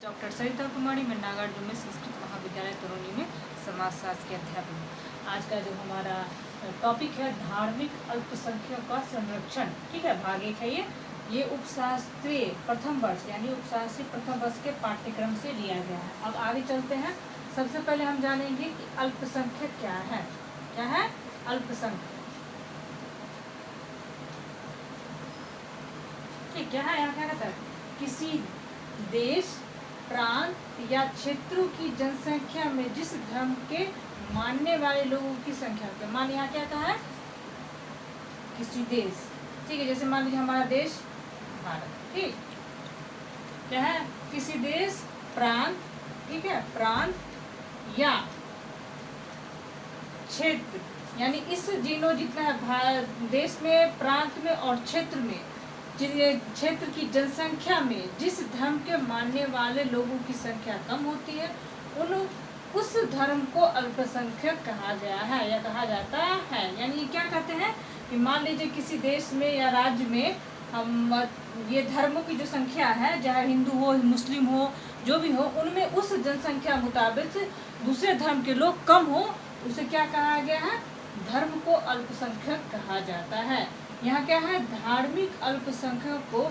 Doctor Sarita Kumari, मैं नागार्जुन में संस्कृत महाविद्यालय तरुणी में समाजशास्त्र के अध्यापक हूँ। आज का जो हमारा टॉपिक है धार्मिक अल्पसंख्यकों का संरक्षण, ठीक है, भाग 1 है ये उपशास्त्रीय प्रथम वर्ष यानी उपशास्त्रीय प्रथम वर्ष के पाठ्यक्रम से लिया गया है। अब आगे चलते हैं। सबसे पहले हम जानेंगे कि अल्पसंख्यक क्या है। क्या है अल्पसंख्यक? ठीक, क्या है? यहाँ क्या कहता है? किसी देश, प्रांत या क्षेत्रों की जनसंख्या में जिस धर्म के मानने वाले लोगों की संख्या के मान, यहाँ क्या कहा है? किसी देश, ठीक है, जैसे मान लीजिए हमारा देश भारत, ठीक, क्या है? किसी देश, प्रांत, ठीक है, प्रांत या क्षेत्र, यानी इस जितना है देश में, प्रांत में और क्षेत्र में, क्षेत्र की जनसंख्या में जिस धर्म के मानने वाले लोगों की संख्या कम होती है उस धर्म को अल्पसंख्यक कहा गया है या कहा जाता है। यानी क्या कहते हैं कि मान लीजिए किसी देश में या राज्य में हम ये धर्मों की जो संख्या है, चाहे हिंदू हो, मुस्लिम हो, जो भी हो, उनमें उस जनसंख्या मुताबिक दूसरे धर्म के लोग कम हो, उसे क्या कहा गया है? धर्म को अल्पसंख्यक कहा जाता है। यहाँ क्या है? धार्मिक अल्पसंख्यकों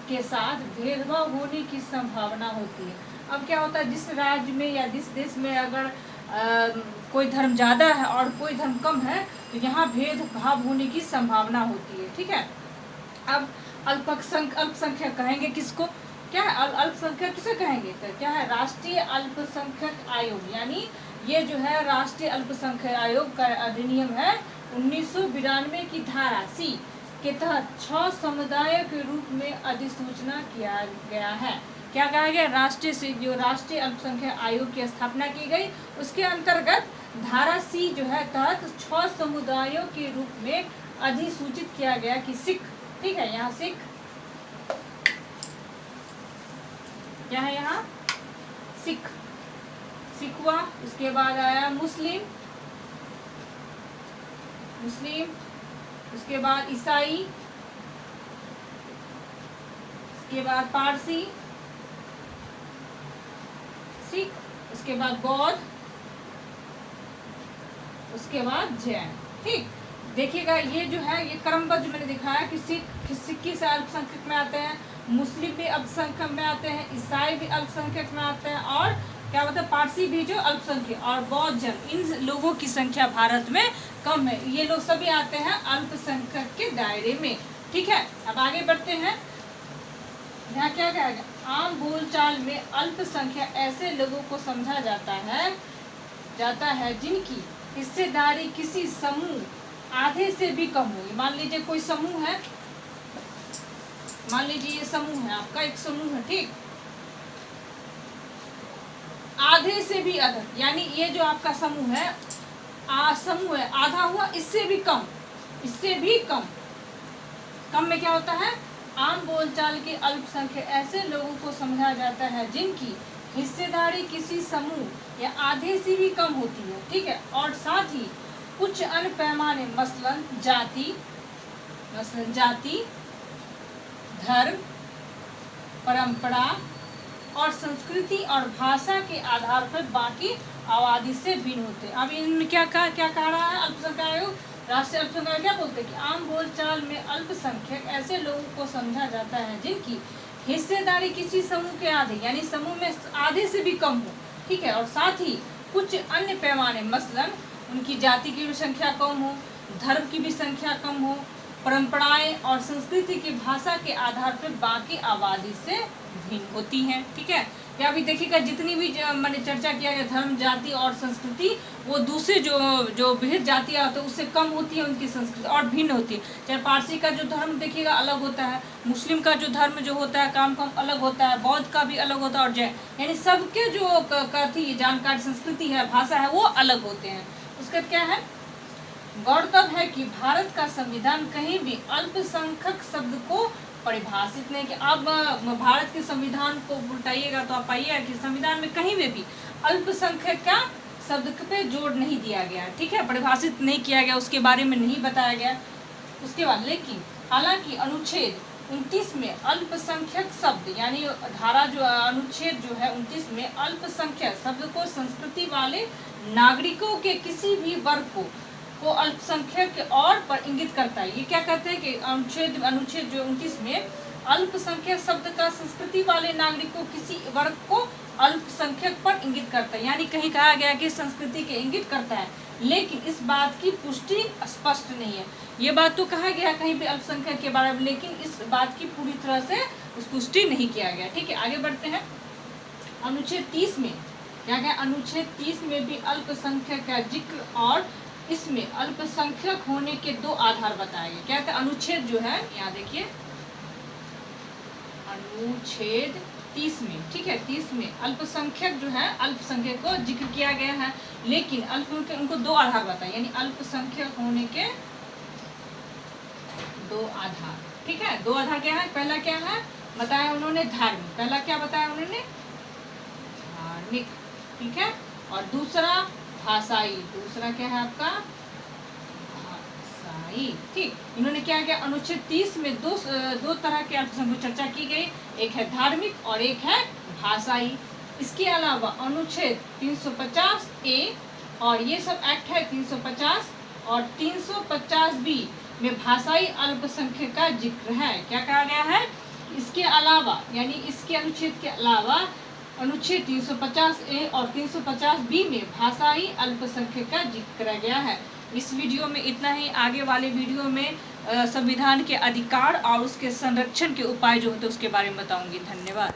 के साथ भेदभाव होने की संभावना होती है। अब क्या होता है, जिस राज्य में या जिस देश में अगर कोई धर्म ज़्यादा है और कोई धर्म कम है तो यहाँ भेदभाव होने की संभावना होती है, ठीक है। अब अल्पसंख्यक कहेंगे किसको? क्या है अल्पसंख्यक किसे कहेंगे? तो क्या है? राष्ट्रीय अल्पसंख्यक आयोग, यानी ये जो है राष्ट्रीय अल्पसंख्यक आयोग का अधिनियम है 1992 की धारा C के तहत 6 समुदायों के रूप में अधिसूचना किया गया है। क्या कहा गया? राष्ट्रीय अल्पसंख्यक आयोग की स्थापना की गई, उसके अंतर्गत धारा C जो है तहत 6 समुदायों के रूप में अधिसूचित किया गया कि सिख, ठीक है, यहाँ सिख, क्या है यहाँ? सिख हुआ, उसके बाद आया मुस्लिम, उसके बाद ईसाई, उसके बाद पारसी, सिख, उसके बाद बौद्ध, उसके बाद जैन। ठीक, देखिएगा ये जो है ये क्रमबद्ध मैंने दिखाया कि सिख किस अल्पसंख्यक में आते हैं, मुस्लिम भी अल्पसंख्यक में आते हैं, ईसाई भी अल्पसंख्यक में आते हैं, और क्या होता है पारसी भी जो अल्पसंख्यक, और बौद्ध जन, इन लोगों की संख्या भारत में कम है। ये लोग सभी आते हैं अल्पसंख्यक के दायरे में, ठीक है। अब आगे बढ़ते हैं। यहाँ क्या कहेगा? आम बोलचाल में अल्पसंख्यक ऐसे लोगों को समझा जाता है जिनकी हिस्सेदारी किसी समूह आधे से भी कम हो। मान लीजिए कोई समूह है, मान लीजिए ये समूह है, आपका एक समूह है, ठीक, आधे से भी अधिक, यानी ये जो आपका समूह है आधा हुआ, इससे भी कम, कम में क्या होता है? आम बोलचाल के अल्पसंख्यक ऐसे लोगों को समझा जाता है जिनकी हिस्सेदारी किसी समूह या आधे से भी कम होती है, ठीक है, और साथ ही कुछ अन्य पैमाने मसलन जाति, धर्म, परंपरा और संस्कृति और भाषा के आधार पर बाकी आबादी से भिन्न होते हैं। अब इनमें क्या कह रहा है अल्पसंख्यक आयोग? राष्ट्रीय अल्पसंख्यक आयोग क्या बोलते हैं कि आम बोलचाल में अल्पसंख्यक ऐसे लोगों को समझा जाता है जिनकी हिस्सेदारी किसी समूह के आधे, यानी समूह में आधे से भी कम हो, ठीक है, और साथ ही कुछ अन्य पैमाने मसलन उनकी जाति की भी संख्या कम हो, धर्म की भी संख्या कम हो, परंपराएं और संस्कृति की भाषा के आधार पर बाकी आबादी से भिन्न होती हैं, ठीक है। या अभी देखिएगा जितनी भी मैंने चर्चा किया है धर्म, जाति और संस्कृति, वो दूसरे जो बृहद जातियाँ होती है उससे कम होती है उनकी संस्कृति और भिन्न होती है। चाहे पारसी का जो धर्म देखिएगा अलग होता है, मुस्लिम का जो धर्म जो होता है काम अलग होता है, बौद्ध का भी अलग होता है, और जैन, यानी सबके जो कथी जानकारी, संस्कृति है, भाषा है, वो अलग होते हैं। उसका क्या है? गौरतलब है कि भारत का संविधान कहीं भी अल्पसंख्यक शब्द को परिभाषित नहीं कि अब भारत के संविधान को उल्टाइएगा तो आप पाइएगा कि संविधान में कहीं में भी अल्पसंख्यक का शब्द पे जोड़ नहीं दिया गया, ठीक है, परिभाषित नहीं किया गया, उसके बारे में नहीं बताया गया। उसके बाद लेकिन हालांकि अनुच्छेद 29 में अल्पसंख्यक शब्द, यानी धारा जो अनुच्छेद जो है 29 में अल्पसंख्यक शब्द को संस्कृति वाले नागरिकों के किसी भी वर्ग को अल्पसंख्यक और पर इंगित करता है। ये क्या कहते हैं कि अनुच्छेद जो 29 में अल्पसंख्यक शब्द का संस्कृति वाले नागरिकों किसी वर्ग को अल्पसंख्यक पर इंगित करता है, यानी कहीं कहा गया कि संस्कृति के इंगित करता है, लेकिन इस बात की पुष्टि स्पष्ट नहीं है। ये बात तो कहा गया कहीं पे अल्पसंख्यक के बारे में, लेकिन इस बात की पूरी तरह से पुष्टि नहीं किया गया। ठीक है, आगे बढ़ते हैं। अनुच्छेद 30 में क्या गया? अनुच्छेद 30 में भी अल्पसंख्यक का जिक्र, और इसमें अल्पसंख्यक होने के 2 आधार बताए गए। क्या था? अनुच्छेद जो है, यहाँ देखिए, अनुच्छेद 30 में, ठीक है, 30 में अल्पसंख्यक जो है, अल्पसंख्यक को जिक्र किया गया है, लेकिन अल्पसंख्यक उनको 2 आधार बताए, यानी अल्पसंख्यक होने के 2 आधार। ठीक है, 2 आधार क्या है? पहला क्या है बताया उन्होंने? धार्मिक। पहला क्या बताया उन्होंने? धार्मिक। ठीक है, और दूसरा भाषाई। दूसरा क्या है आपका? भाषाई। ठीक, इन्होंने क्या किया? अनुच्छेद 30 में दो तरह के अल्पसंख्यक चर्चा की गई, एक है धार्मिक और एक है भाषाई। इसके अलावा अनुच्छेद 350 ए और ये सब एक्ट है 350 और 350 बी में भाषाई अल्पसंख्यक का जिक्र है। क्या कहा गया है? इसके अलावा, यानी इसके अनुच्छेद के अलावा अनुच्छेद 350 ए और 350 बी में भाषाई अल्पसंख्यक का जिक्र किया गया है। इस वीडियो में इतना ही। आगे वाले वीडियो में संविधान के अधिकार और उसके संरक्षण के उपाय जो होते हैं उसके बारे में बताऊंगी। धन्यवाद।